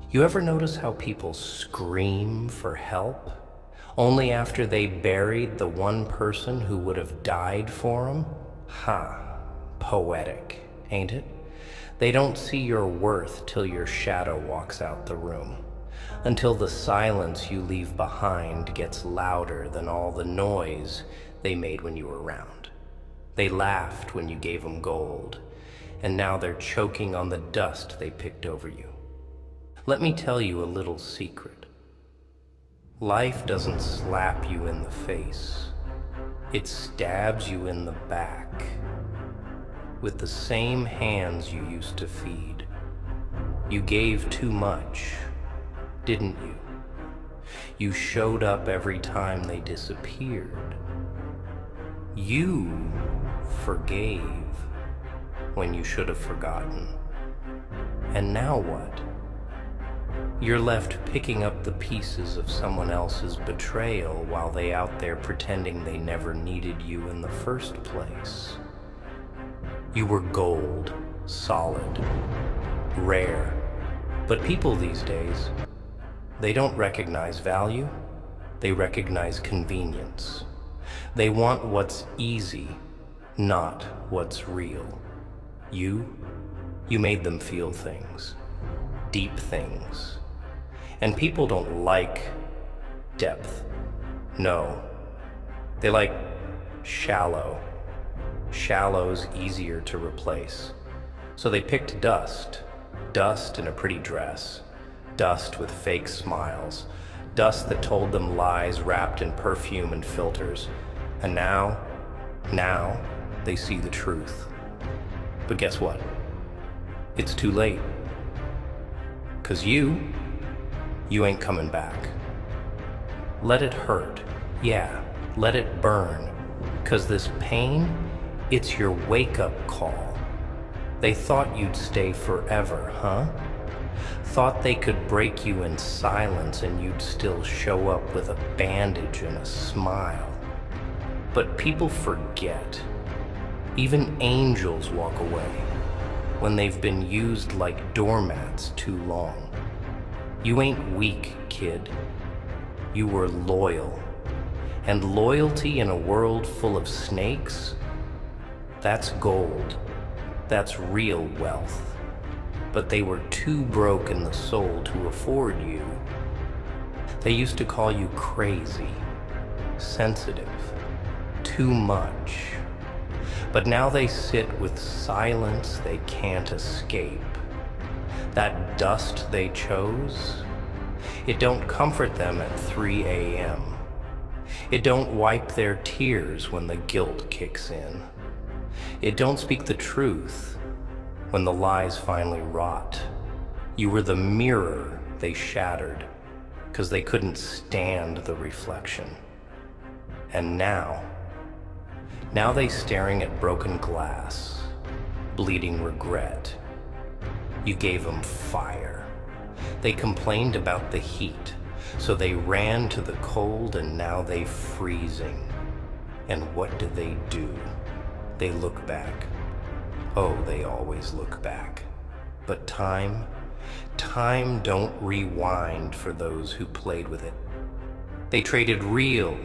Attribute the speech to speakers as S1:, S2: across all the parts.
S1: You ever notice how people scream for help only after they buried the one person who would have died for them? Ha, poetic, ain't it? They don't see your worth till your shadow walks out the room, until the silence you leave behind gets louder than all the noise they made when you were around. They laughed when you gave them gold, and now they're choking on the dust they picked over you. Let me tell you a little secret. Life doesn't slap you in the face. It stabs you in the back with the same hands you used to feed. You gave too much, didn't you? You showed up every time they disappeared. You forgave when you should have forgotten. And now what? You're left picking up the pieces of someone else's betrayal while they out there pretending they never needed you in the first place. You were gold, solid, rare. But people these days, they don't recognize value, they recognize convenience. They want what's easy, not what's real. You made them feel things, deep things. And people don't like depth. No, they like shallow. Shallow's easier to replace. So they picked dust. Dust in a pretty dress. Dust with fake smiles. Dust that told them lies wrapped in perfume and filters. And now they see the truth. But guess what? It's too late. 'Cause you ain't coming back. Let it hurt. Yeah, let it burn. 'Cause this pain, it's your wake-up call. They thought you'd stay forever, huh? Thought they could break you in silence and you'd still show up with a bandage and a smile. But people forget. Even angels walk away when they've been used like doormats too long. You ain't weak, kid. You were loyal. And loyalty in a world full of snakes, that's gold. That's real wealth. But they were too broke in the soul to afford you. They used to call you crazy, sensitive, too much. But now they sit with silence they can't escape. That dust they chose, it don't comfort them at 3 a.m. It don't wipe their tears when the guilt kicks in. It don't speak the truth when the lies finally rot. You were the mirror they shattered, 'cause they couldn't stand the reflection. And now they staring at broken glass, bleeding regret. You gave them fire. They complained about the heat, so they ran to the cold, and now they freezing. And what do? They look back. Oh, they always look back. But time don't rewind for those who played with it. They traded real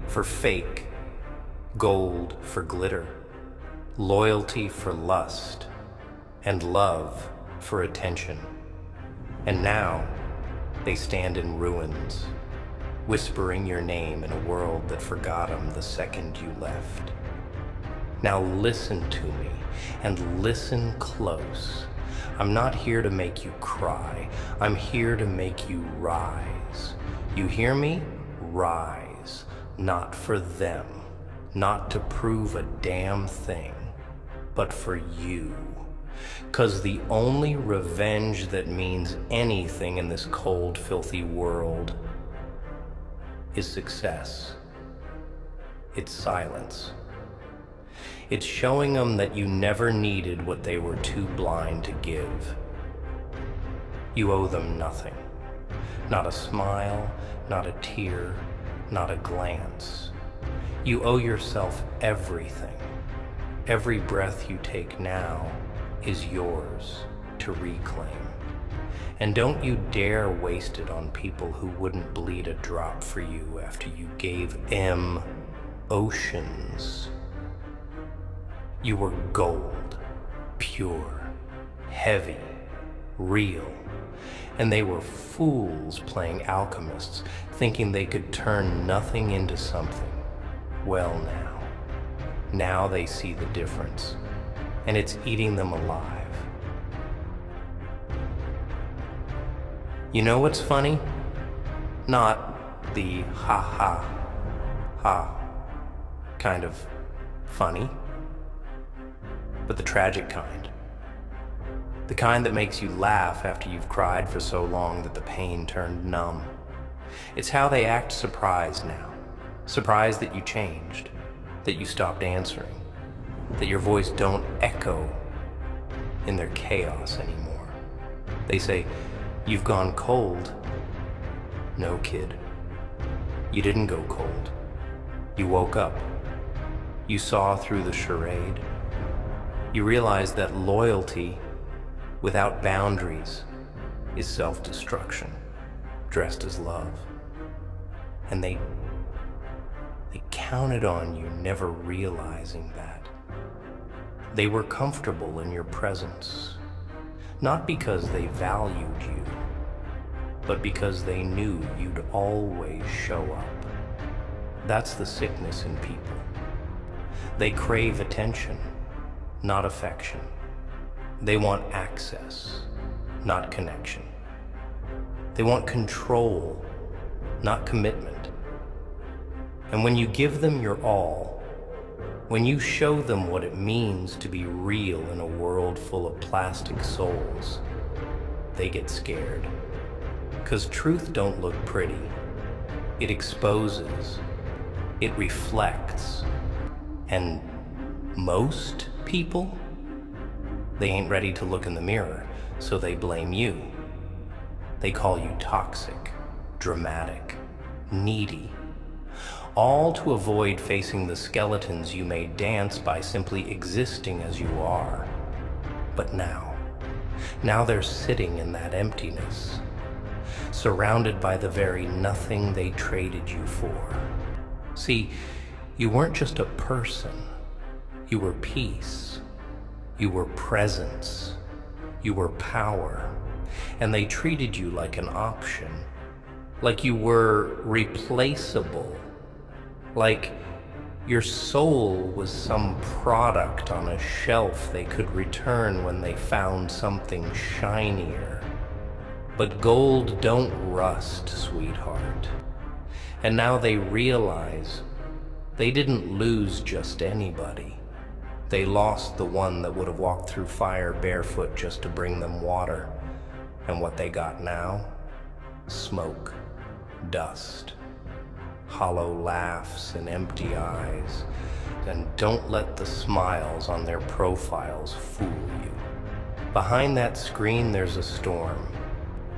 S1: for fake, gold for glitter, loyalty for lust, and love for attention. And now they stand in ruins, whispering your name in a world that forgot them the second you left. Now listen to me, and listen close. I'm not here to make you cry. I'm here to make you rise. You hear me? Rise. Not for them, not to prove a damn thing, but for you. 'Cause the only revenge that means anything in this cold, filthy world is success. It's silence. It's showing them that you never needed what they were too blind to give. You owe them nothing. Not a smile, not a tear, not a glance. You owe yourself everything. Every breath you take now is yours to reclaim. And don't you dare waste it on people who wouldn't bleed a drop for you after you gave M oceans. You were gold, pure, heavy, real, and they were fools playing alchemists, thinking they could turn nothing into something. Well, now they see the difference, and it's eating them alive. You know what's funny? Not the ha kind of funny, but the tragic kind. The kind that makes you laugh after you've cried for so long that the pain turned numb. It's how they act surprised now. Surprised that you changed, that you stopped answering, that your voice don't echo in their chaos anymore. They say, "You've gone cold." No, kid. You didn't go cold. You woke up. You saw through the charade. You realized that loyalty without boundaries is self-destruction, dressed as love. And they counted on you never realizing that. They were comfortable in your presence, not because they valued you, but because they knew you'd always show up. That's the sickness in people. They crave attention, not affection. They want access, not connection. They want control, not commitment. And when you give them your all, when you show them what it means to be real in a world full of plastic souls, they get scared. 'Cause truth don't look pretty. It exposes. It reflects. And most people, they ain't ready to look in the mirror, so they blame you. They call you toxic, dramatic, needy, all to avoid facing the skeletons you may dance by simply existing as you are. But now they're sitting in that emptiness, surrounded by the very nothing they traded you for. See, you weren't just a person. You were peace. You were presence. You were power. And they treated you like an option, like you were replaceable, like your soul was some product on a shelf they could return when they found something shinier. But gold don't rust, sweetheart. And now they realize they didn't lose just anybody. They lost the one that would have walked through fire barefoot just to bring them water. And what they got now? Smoke, dust, hollow laughs and empty eyes. And don't let the smiles on their profiles fool you. Behind that screen there's a storm,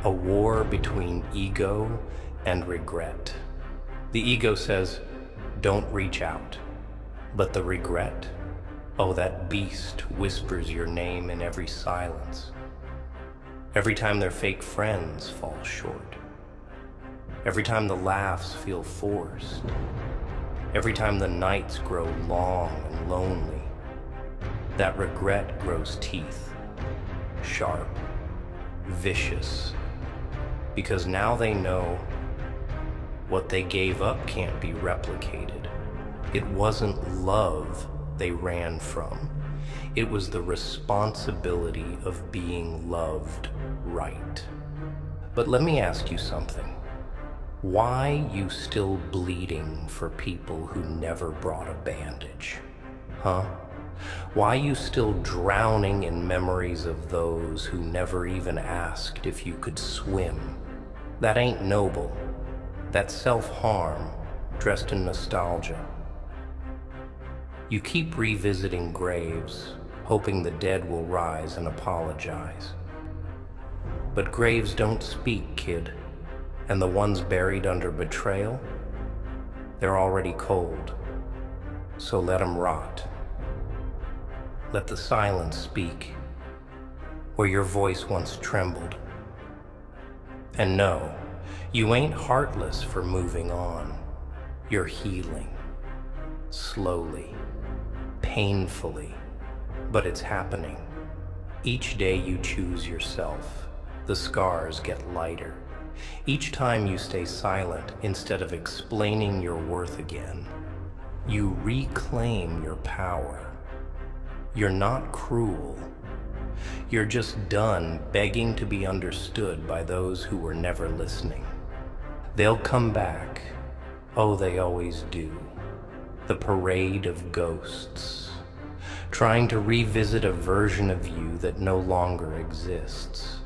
S1: a war between ego and regret. The ego says, don't reach out. But the regret, oh, that beast whispers your name in every silence. Every time their fake friends fall short. Every time the laughs feel forced. Every time the nights grow long and lonely. That regret grows teeth, sharp, vicious. Because now they know what they gave up can't be replicated. It wasn't love they ran from. It was the responsibility of being loved right. But let me ask you something. Why you still bleeding for people who never brought a bandage? Huh? Why you still drowning in memories of those who never even asked if you could swim? That ain't noble. That's self-harm dressed in nostalgia. You keep revisiting graves, hoping the dead will rise and apologize. But graves don't speak, kid. And the ones buried under betrayal, they're already cold. So let them rot. Let the silence speak, where your voice once trembled. And no, you ain't heartless for moving on. You're healing. Slowly. Painfully. But it's happening. Each day you choose yourself, the scars get lighter. Each time you stay silent instead of explaining your worth again, you reclaim your power. You're not cruel. You're just done begging to be understood by those who were never listening. They'll come back. Oh, they always do. The parade of ghosts, trying to revisit a version of you that no longer exists.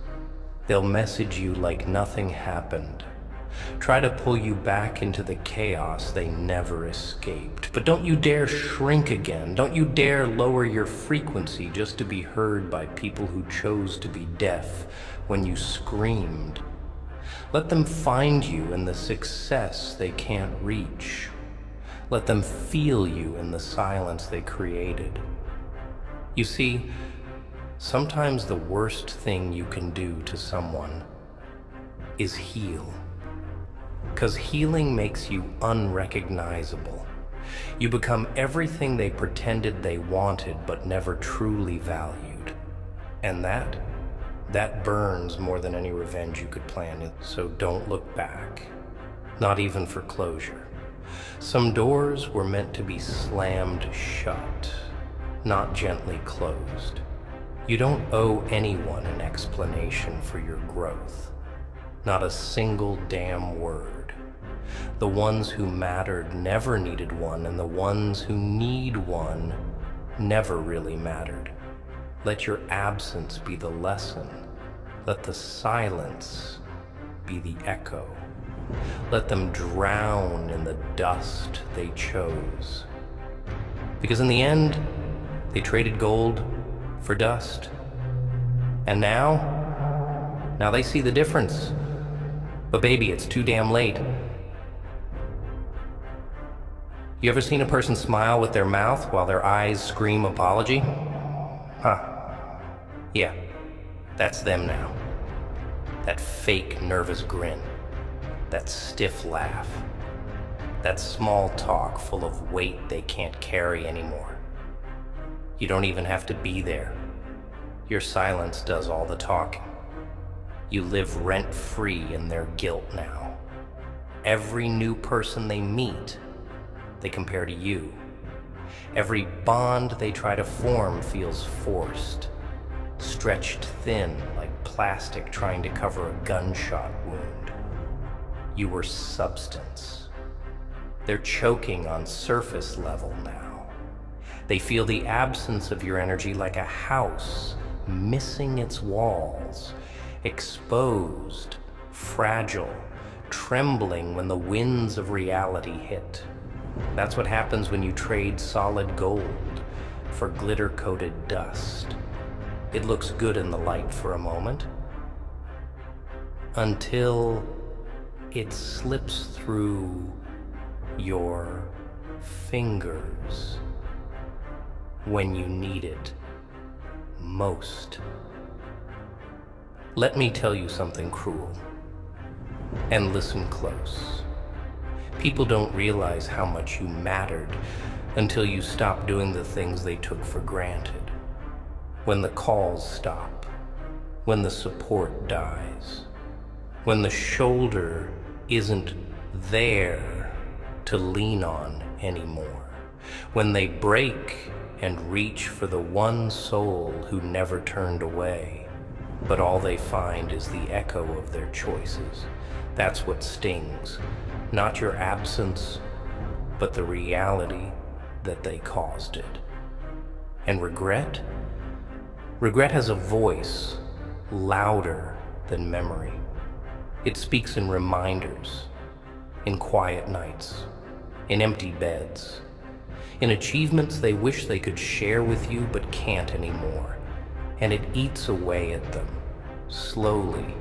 S1: They'll message you like nothing happened, try to pull you back into the chaos they never escaped. But don't you dare shrink again. Don't you dare lower your frequency just to be heard by people who chose to be deaf when you screamed. Let them find you in the success they can't reach. Let them feel you in the silence they created. You see, sometimes the worst thing you can do to someone is heal. 'Cause healing makes you unrecognizable. You become everything they pretended they wanted but never truly valued. And that burns more than any revenge you could plan. So don't look back, not even for closure. Some doors were meant to be slammed shut, not gently closed. You don't owe anyone an explanation for your growth. Not a single damn word. The ones who mattered never needed one, and the ones who need one never really mattered. Let your absence be the lesson. Let the silence be the echo. Let them drown in the dust they chose. Because in the end, they traded gold for dust. And now they see the difference. But baby, it's too damn late. You ever seen a person smile with their mouth while their eyes scream apology? Huh. Yeah, that's them now. That fake nervous grin. That stiff laugh. That small talk full of weight they can't carry anymore. You don't even have to be there. Your silence does all the talking. You live rent-free in their guilt now. Every new person they meet, they compare to you. Every bond they try to form feels forced, stretched thin like plastic trying to cover a gunshot wound. You were substance. They're choking on surface level now. They feel the absence of your energy like a house missing its walls, exposed, fragile, trembling when the winds of reality hit. That's what happens when you trade solid gold for glitter-coated dust. It looks good in the light for a moment, until it slips through your fingers when you need it most. Let me tell you something cruel, and listen close. People don't realize how much you mattered until you stop doing the things they took for granted. When the calls stop, when the support dies, when the shoulder isn't there to lean on anymore, when they break and reach for the one soul who never turned away, but all they find is the echo of their choices. That's what stings. Not your absence, but the reality that they caused it. And regret? Regret has a voice louder than memory. It speaks in reminders, in quiet nights, in empty beds, in achievements they wish they could share with you but can't anymore. And it eats away at them, slowly,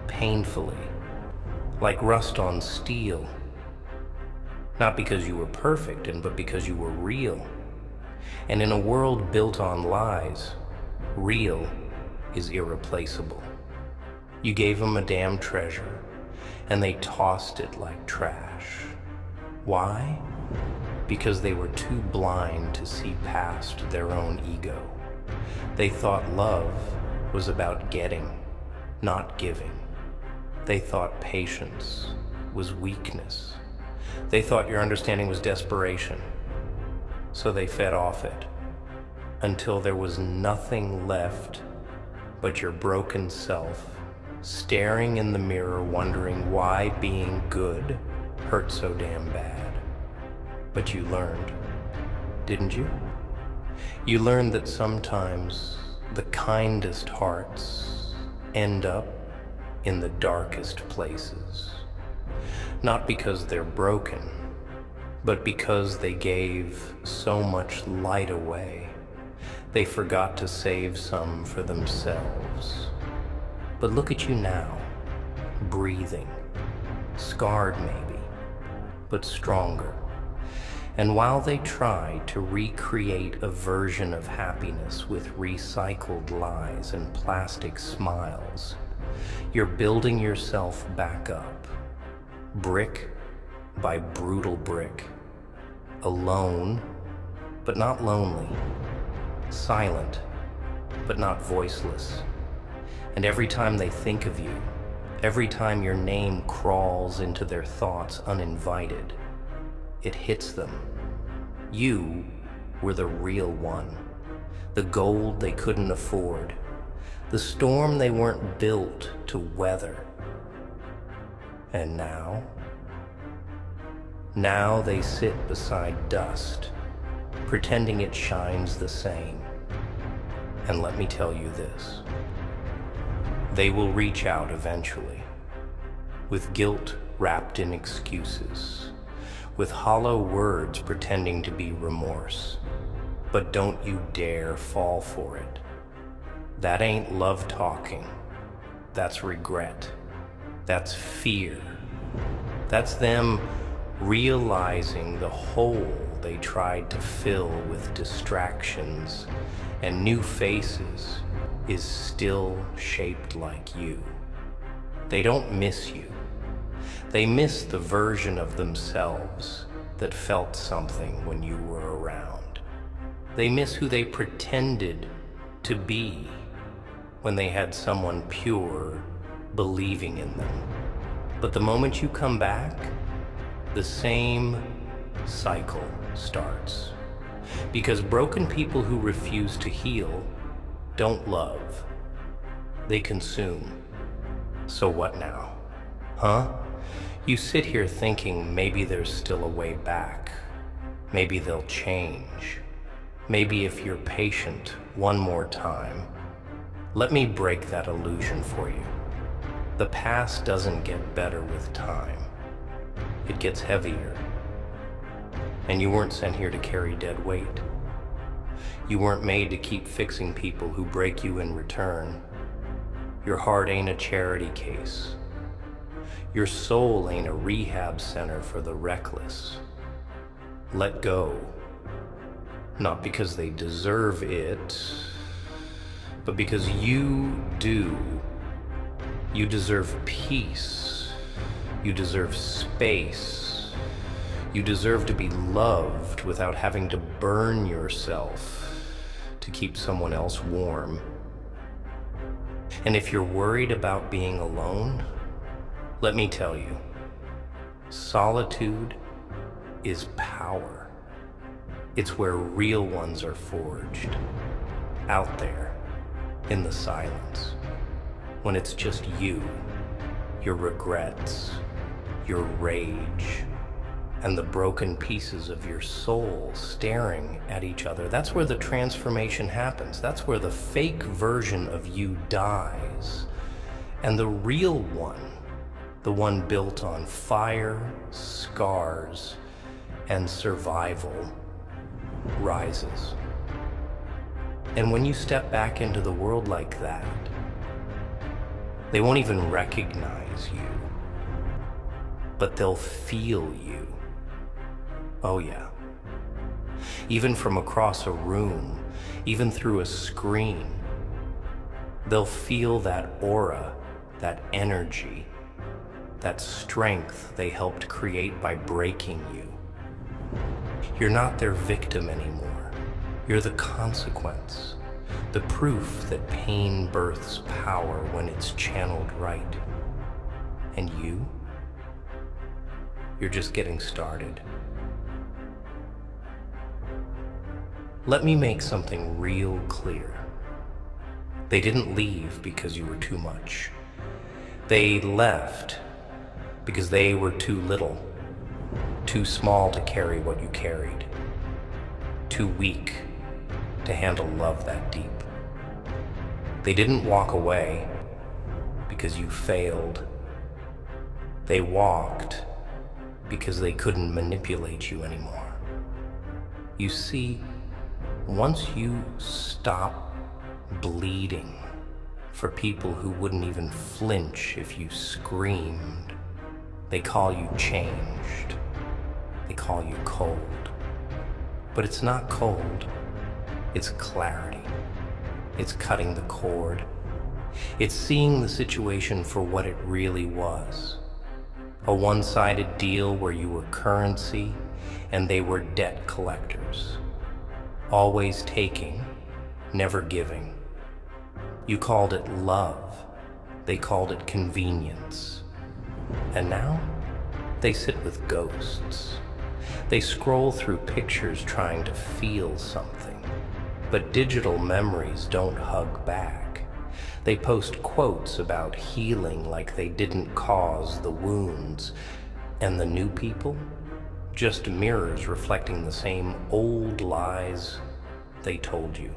S1: painfully, like rust on steel. Not because you were perfect, but because you were real. And in a world built on lies, real is irreplaceable. You gave them a damn treasure, and they tossed it like trash. Why? Because they were too blind to see past their own ego. They thought love was about getting, not giving. They thought patience was weakness. They thought your understanding was desperation. So they fed off it until there was nothing left but your broken self, staring in the mirror, wondering why being good hurt so damn bad. But you learned, didn't you? You learned that sometimes the kindest hearts end up in the darkest places. Not because they're broken, but because they gave so much light away. They forgot to save some for themselves. But look at you now, breathing, scarred maybe, but stronger. And while they try to recreate a version of happiness with recycled lies and plastic smiles, you're building yourself back up, brick by brutal brick, alone, but not lonely, silent, but not voiceless. And every time they think of you, every time your name crawls into their thoughts uninvited, it hits them. You were the real one, the gold they couldn't afford, the storm they weren't built to weather. And now they sit beside dust, pretending it shines the same. And let me tell you this, they will reach out eventually, with guilt wrapped in excuses, with hollow words pretending to be remorse. But don't you dare fall for it. That ain't love talking. That's regret. That's fear. That's them realizing the hole they tried to fill with distractions and new faces is still shaped like you. They don't miss you. They miss the version of themselves that felt something when you were around. They miss who they pretended to be when they had someone pure believing in them. But the moment you come back, the same cycle starts. Because broken people who refuse to heal don't love, they consume. So what now? Huh? You sit here thinking maybe there's still a way back. Maybe they'll change. Maybe if you're patient one more time. Let me break that illusion for you. The past doesn't get better with time. It gets heavier. And you weren't sent here to carry dead weight. You weren't made to keep fixing people who break you in return. Your heart ain't a charity case. Your soul ain't a rehab center for the reckless. Let go. Not because they deserve it, but because you do. You deserve peace. You deserve space. You deserve to be loved without having to burn yourself to keep someone else warm. And if you're worried about being alone, let me tell you, solitude is power. It's where real ones are forged, out there, in the silence, when it's just you, your regrets, your rage, and the broken pieces of your soul staring at each other. That's where the transformation happens. That's where the fake version of you dies, and the real one, the one built on fire, scars, and survival, rises. And when you step back into the world like that, they won't even recognize you, but they'll feel you. Oh yeah. Even from across a room, even through a screen, they'll feel that aura that energy, that strength they helped create by breaking you. You're not their victim anymore. You're the consequence, the proof that pain births power when it's channeled right. And you're just getting started. Let me make something real clear. They didn't leave because you were too much. They left because they were too little, too small to carry what you carried, too weak to handle love that deep. They didn't walk away because you failed. They walked because they couldn't manipulate you anymore. You see, once you stop bleeding for people who wouldn't even flinch if you screamed, they call you changed. They call you cold. But it's not cold. It's clarity. It's cutting the cord. It's seeing the situation for what it really was. A one-sided deal where you were currency and they were debt collectors. Always taking, never giving. You called it love. They called it convenience. And now, they sit with ghosts. They scroll through pictures trying to feel something. But digital memories don't hug back. They post quotes about healing like they didn't cause the wounds. And the new people? Just mirrors reflecting the same old lies they told you.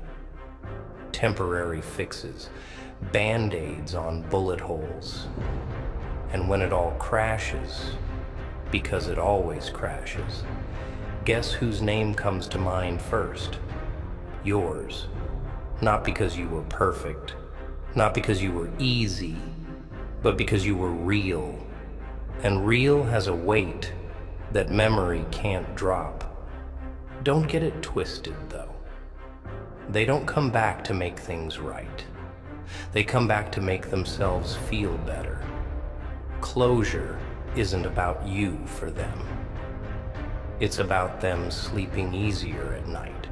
S1: Temporary fixes, band-aids on bullet holes. And when it all crashes, because it always crashes, guess whose name comes to mind first? Yours. Not because you were perfect, not because you were easy, but because you were real. And real has a weight that memory can't drop. Don't get it twisted, though. They don't come back to make things right. They come back to make themselves feel better. Closure isn't about you for them. It's about them sleeping easier at night.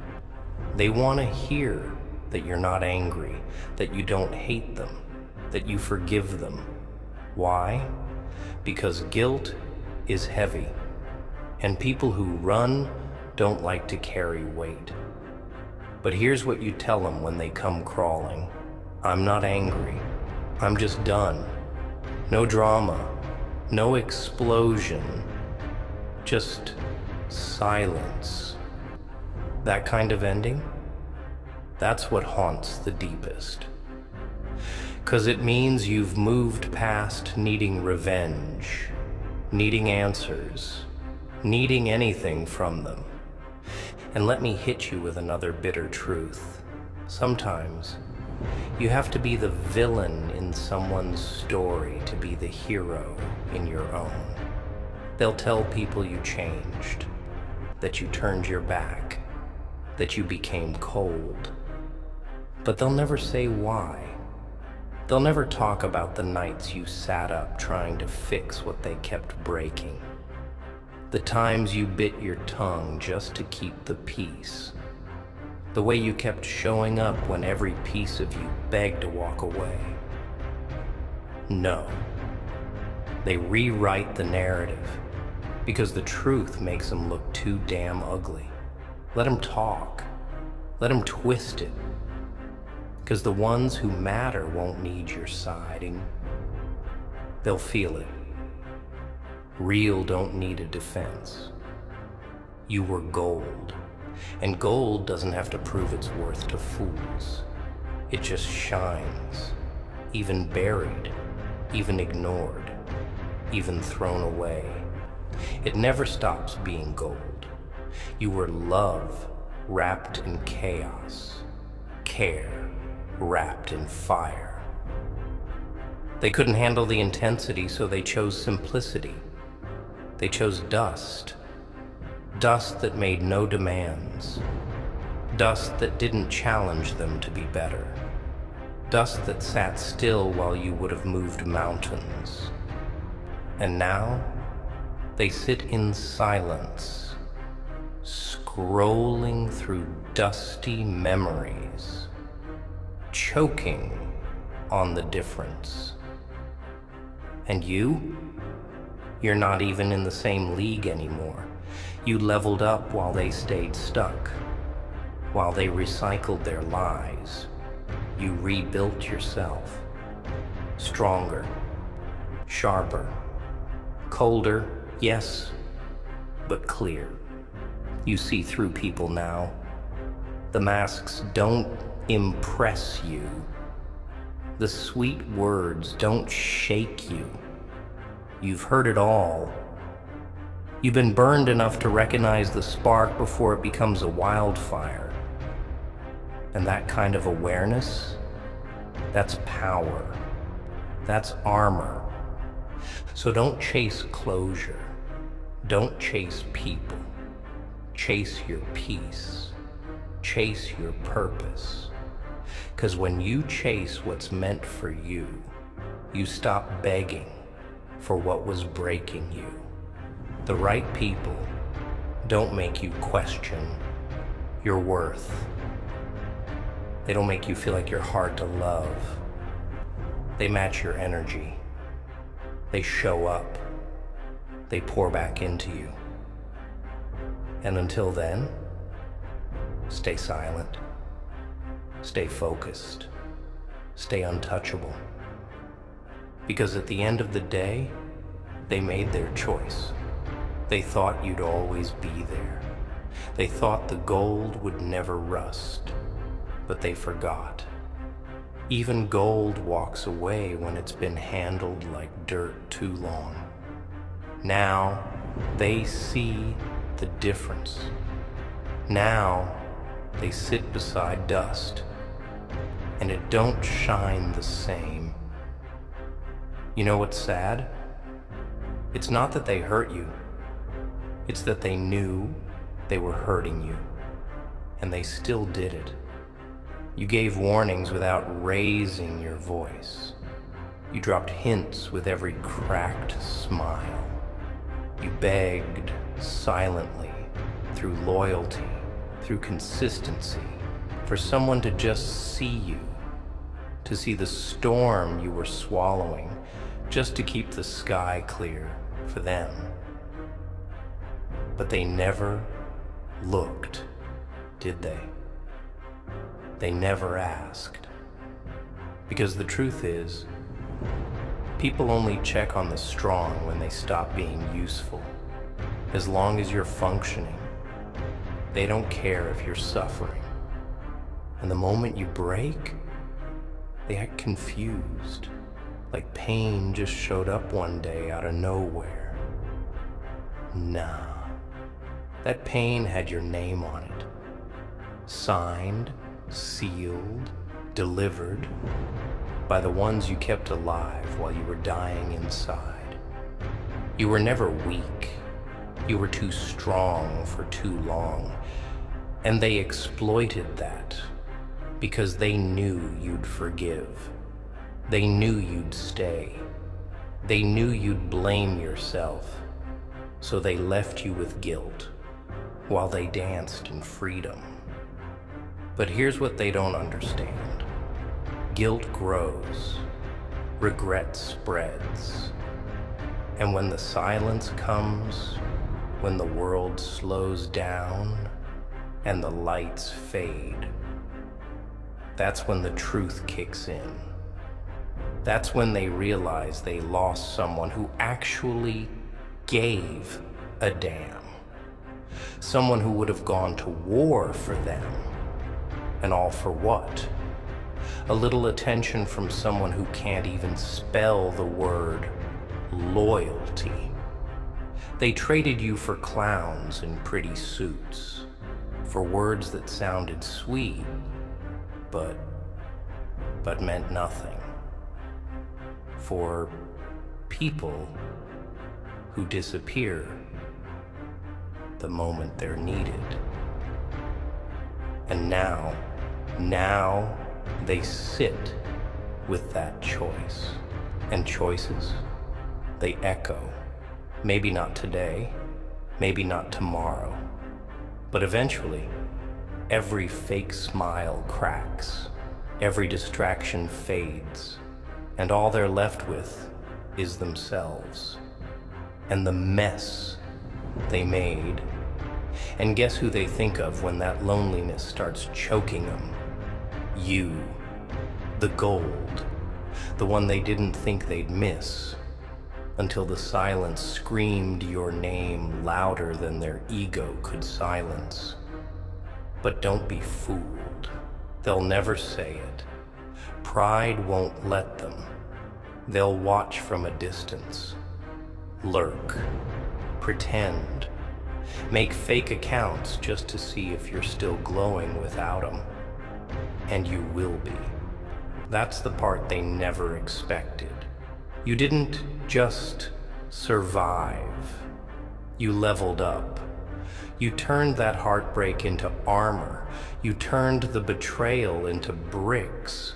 S1: They want to hear that you're not angry, that you don't hate them, that you forgive them. Why? Because guilt is heavy, and people who run don't like to carry weight. But here's what you tell them when they come crawling. I'm not angry. I'm just done. No drama. No explosion. Just silence. That kind of ending? That's what haunts the deepest. 'Cause it means you've moved past needing revenge, needing answers, needing anything from them. And let me hit you with another bitter truth. Sometimes you have to be the villain in someone's story to be the hero in your own. They'll tell people you changed, that you turned your back, that you became cold. But they'll never say why. They'll never talk about the nights you sat up trying to fix what they kept breaking. The times you bit your tongue just to keep the peace. The way you kept showing up when every piece of you begged to walk away. No. They rewrite the narrative because the truth makes them look too damn ugly. Let them talk. Let them twist it. Because the ones who matter won't need your siding. They'll feel it. Real don't need a defense. You were gold, and gold doesn't have to prove its worth to fools. It just shines, even buried, even ignored, even thrown away. It never stops being gold. You were love wrapped in chaos, care wrapped in fire. They couldn't handle the intensity, so they chose simplicity. They chose dust. Dust that made no demands. Dust that didn't challenge them to be better. Dust that sat still while you would have moved mountains. And now, they sit in silence, scrolling through dusty memories, choking on the difference. And you're not even in the same league anymore. You leveled up while they stayed stuck, while they recycled their lies. You rebuilt yourself, stronger, sharper, colder, yes, but clear. You see through people now. The masks don't impress you. The sweet words don't shake you. You've heard it all. You've been burned enough to recognize the spark before it becomes a wildfire. And that kind of awareness, that's power. That's armor. So don't chase closure. Don't chase people. Chase your peace. Chase your purpose. 'Cause when you chase what's meant for you, you stop begging for what was breaking you. The right people don't make you question your worth. They don't make you feel like you're hard to love. They match your energy. They show up. They pour back into you. And until then, stay silent. Stay focused. Stay untouchable. Because at the end of the day, they made their choice. They thought you'd always be there. They thought the gold would never rust. But they forgot. Even gold walks away when it's been handled like dirt too long. Now, they see the difference. Now, they sit beside dust, and it don't shine the same. You know what's sad? It's not that they hurt you. It's that they knew they were hurting you, and they still did it. You gave warnings without raising your voice. You dropped hints with every cracked smile. You begged silently, through loyalty, through consistency, for someone to just see you, to see the storm you were swallowing, just to keep the sky clear for them. But they never looked, did they? They never asked. Because the truth is, people only check on the strong when they stop being useful. As long as you're functioning, they don't care if you're suffering. And the moment you break, they act confused, like pain just showed up one day out of nowhere. Nah, that pain had your name on it. Signed, sealed, delivered by the ones you kept alive while you were dying inside. You were never weak. You were too strong for too long. And they exploited that because they knew you'd forgive. They knew you'd stay. They knew you'd blame yourself. So they left you with guilt while they danced in freedom. But here's what they don't understand. Guilt grows. Regret spreads. And when the silence comes, when the world slows down and the lights fade, that's when the truth kicks in. That's when they realize they lost someone who actually gave a damn. Someone who would have gone to war for them. And all for what? A little attention from someone who can't even spell the word loyalty. They traded you for clowns in pretty suits, for words that sounded sweet, but meant nothing. For people who disappear the moment they're needed. And now they sit with that choice. And choices, they echo. Maybe not today, maybe not tomorrow, but eventually, every fake smile cracks, every distraction fades, and all they're left with is themselves and the mess they made. And guess who they think of when that loneliness starts choking them? You, the gold, the one they didn't think they'd miss, until the silence screamed your name louder than their ego could silence. But don't be fooled. They'll never say it. Pride won't let them. They'll watch from a distance. Lurk. Pretend. Make fake accounts just to see if you're still glowing without them. And you will be. That's the part they never expected. You didn't just survive. You leveled up. You turned that heartbreak into armor. You turned the betrayal into bricks.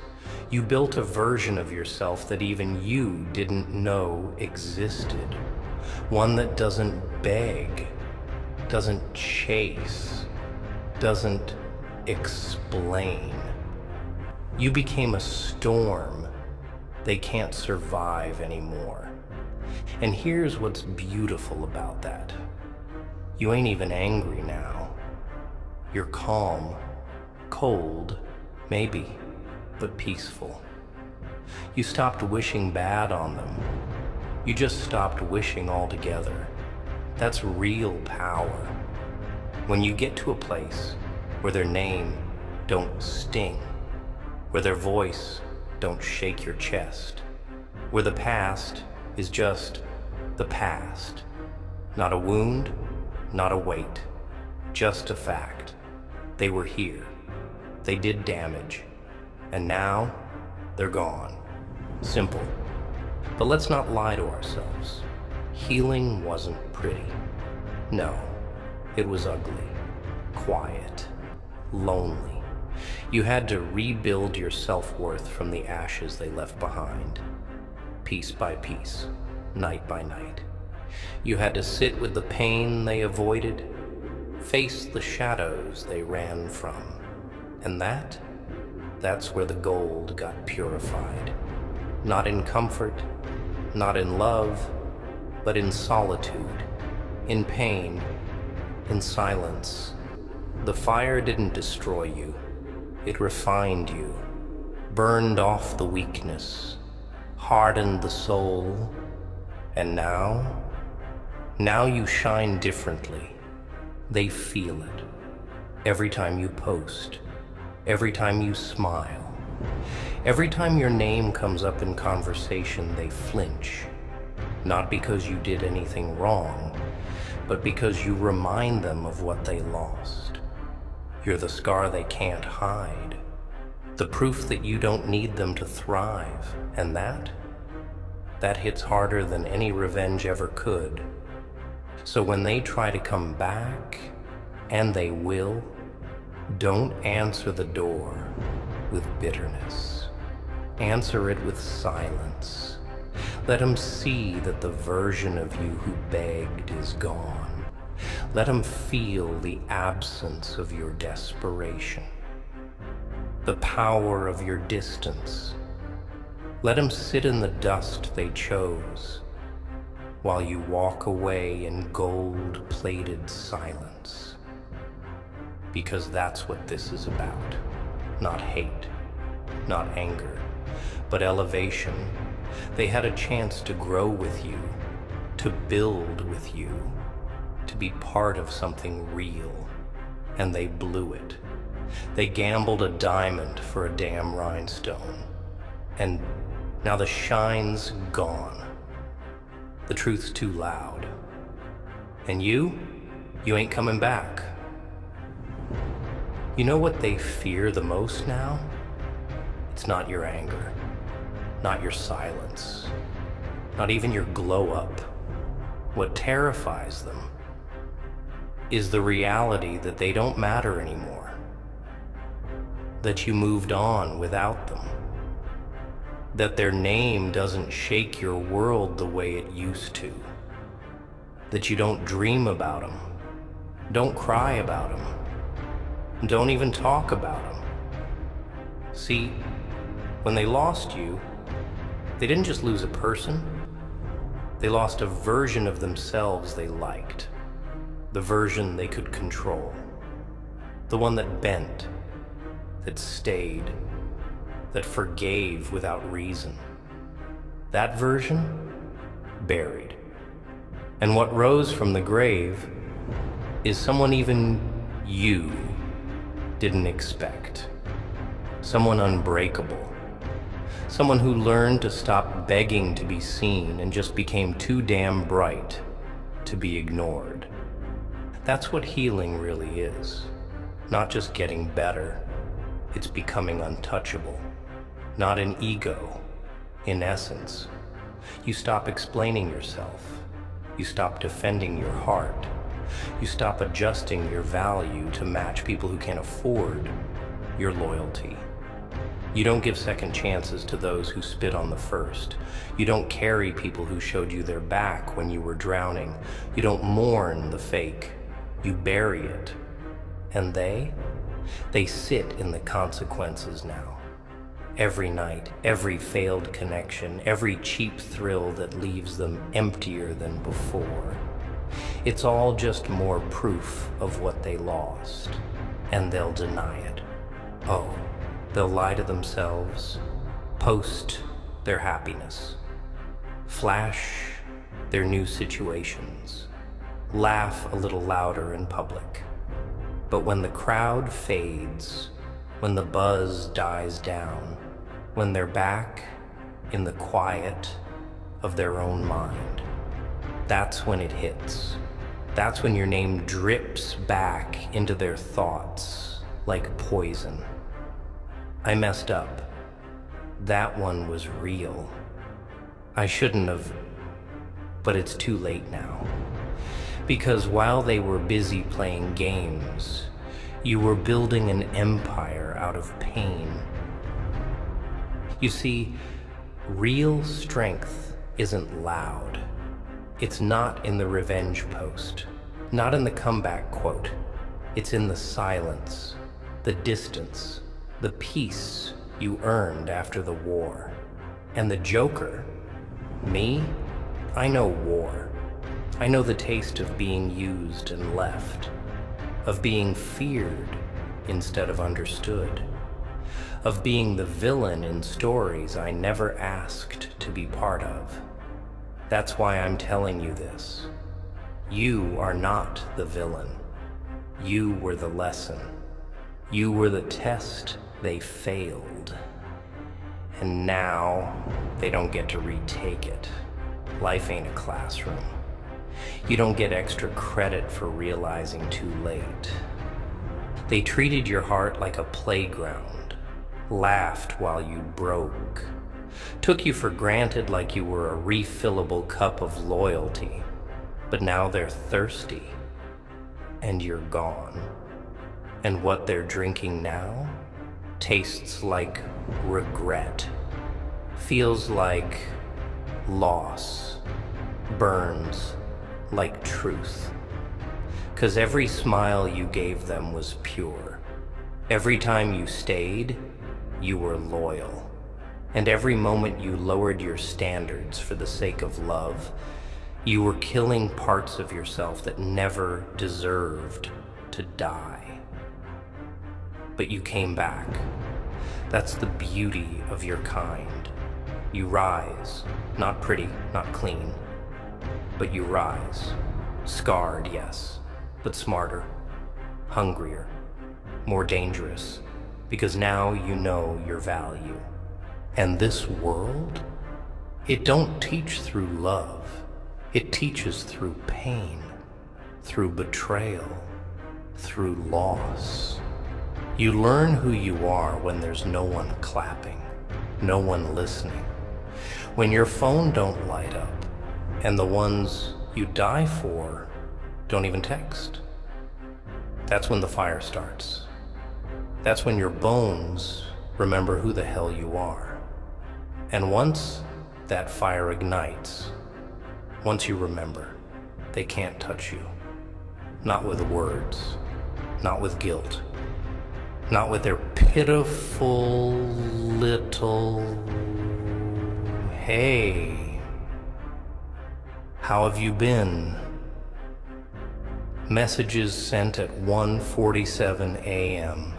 S1: You built a version of yourself that even you didn't know existed. One that doesn't beg, doesn't chase, doesn't explain. You became a storm they can't survive anymore. And here's what's beautiful about that. You ain't even angry now. You're calm, cold, maybe, but peaceful. You stopped wishing bad on them. You just stopped wishing altogether. That's real power. When you get to a place where their name don't sting, where their voice don't shake your chest, where the past is just the past. Not a wound, not a weight, just a fact. They were here. They did damage. And now, they're gone. Simple. But let's not lie to ourselves. Healing wasn't pretty. No, it was ugly, quiet, lonely. You had to rebuild your self-worth from the ashes they left behind, piece by piece, night by night. You had to sit with the pain they avoided, face the shadows they ran from. And that's where the gold got purified. Not in comfort, not in love, but in solitude, in pain, in silence. The fire didn't destroy you. It refined you, burned off the weakness, hardened the soul, and now you shine differently. They feel it. Every time you post, every time you smile, every time your name comes up in conversation, they flinch. Not because you did anything wrong, but because you remind them of what they lost. You're the scar they can't hide, the proof that you don't need them to thrive, and that hits harder than any revenge ever could. So when they try to come back, and they will, don't answer the door with bitterness. Answer it with silence. Let them see that the version of you who begged is gone. Let them feel the absence of your desperation, the power of your distance. Let them sit in the dust they chose, while you walk away in gold-plated silence. Because that's what this is about. Not hate, not anger, but elevation. They had a chance to grow with you, to build with you, to be part of something real, and they blew it. They gambled a diamond for a damn rhinestone, and now the shine's gone. The truth's too loud. And you ain't coming back. You know what they fear the most now? It's not your anger, not your silence, not even your glow up. What terrifies them is the reality that they don't matter anymore, that you moved on without them. that their name doesn't shake your world the way it used to, that you don't dream about them, don't cry about them, don't even talk about them. See, when they lost you, they didn't just lose a person, they lost a version of themselves they liked, the version they could control, the one that bent, that stayed, that forgave without reason. That version, buried. And what rose from the grave is someone even you didn't expect. Someone unbreakable. Someone who learned to stop begging to be seen and just became too damn bright to be ignored. That's what healing really is. Not just getting better, it's becoming untouchable. Not an ego, in essence. You stop explaining yourself. You stop defending your heart. You stop adjusting your value to match people who can't afford your loyalty. You don't give second chances to those who spit on the first. You don't carry people who showed you their back when you were drowning. You don't mourn the fake. You bury it. And they sit in the consequences now. Every night, every failed connection, every cheap thrill that leaves them emptier than before. It's all just more proof of what they lost. And they'll deny it. Oh. They'll lie to themselves, post their happiness, flash their new situations, laugh a little louder in public. But when the crowd fades, when the buzz dies down, when they're back in the quiet of their own mind, that's when it hits. That's when your name drips back into their thoughts like poison. I messed up. That one was real. I shouldn't have, but it's too late now. Because while they were busy playing games, you were building an empire out of pain. You see, real strength isn't loud. It's not in the revenge post, not in the comeback quote. It's in the silence, the distance, the peace you earned after the war. And the Joker, me, I know war. I know the taste of being used and left, of being feared instead of understood, of being the villain in stories I never asked to be part of. That's why I'm telling you this. You are not the villain. You were the lesson. You were the test they failed, and now they don't get to retake it. Life ain't a classroom. You don't get extra credit for realizing too late. They treated your heart like a playground, laughed while you broke, took you for granted like you were a refillable cup of loyalty, but now they're thirsty, and you're gone. And what they're drinking now tastes like regret, feels like loss, burns like truth. 'Cause every smile you gave them was pure. Every time you stayed, you were loyal. And every moment you lowered your standards for the sake of love, you were killing parts of yourself that never deserved to die. But you came back. That's the beauty of your kind. You rise, not pretty, not clean, but you rise. Scarred, yes, but smarter, hungrier, more dangerous, because now you know your value. And this world, it don't teach through love. It teaches through pain, through betrayal, through loss. You learn who you are when there's no one clapping, no one listening. When your phone don't light up, and the ones you die for don't even text. That's when the fire starts. That's when your bones remember who the hell you are. And once that fire ignites, once you remember, they can't touch you. Not with words, not with guilt, not with their pitiful little, "Hey, how have you been?" Messages sent at 1:47 a.m.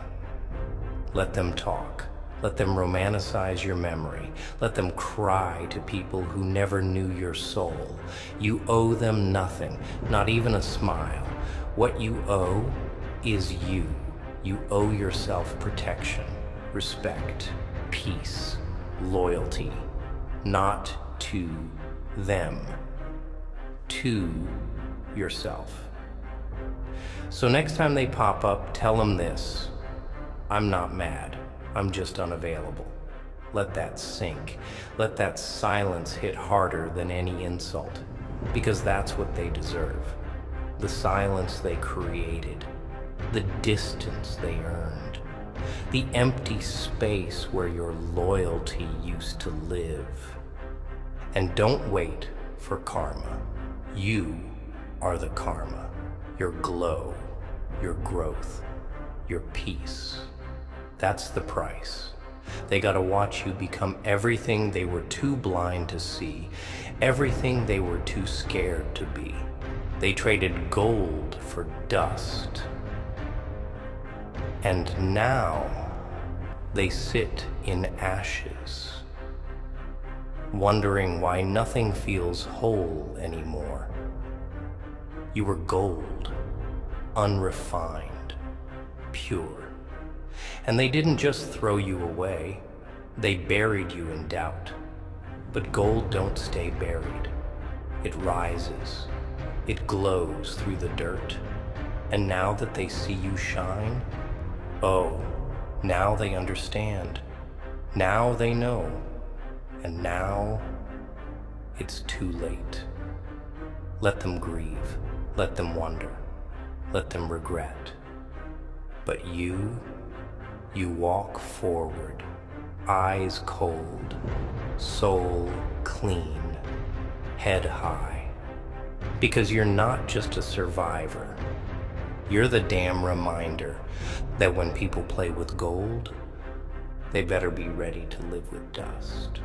S1: Let them talk. Let them romanticize your memory. Let them cry to people who never knew your soul. You owe them nothing, not even a smile. What you owe is you. You owe yourself protection, respect, peace, loyalty, not to them, to yourself. So next time they pop up, tell them this: I'm not mad, I'm just unavailable. Let that sink. Let that silence hit harder than any insult, because that's what they deserve. The silence they created, the distance they earned, the empty space where your loyalty used to live. And don't wait for karma. You are the karma. Your glow, your growth, your peace. That's the price. They gotta watch you become everything they were too blind to see, everything they were too scared to be. They traded gold for dust. And now they sit in ashes, wondering why nothing feels whole anymore. You were gold, unrefined, pure. And they didn't just throw you away, they buried you in doubt. But gold don't stay buried. It rises, it glows through the dirt. And now that they see you shine, oh, now they understand. Now they know. And now it's too late. Let them grieve, let them wonder, let them regret. But you walk forward, eyes cold, soul clean, head high. Because you're not just a survivor. You're the damn reminder that when people play with gold, they better be ready to live with dust.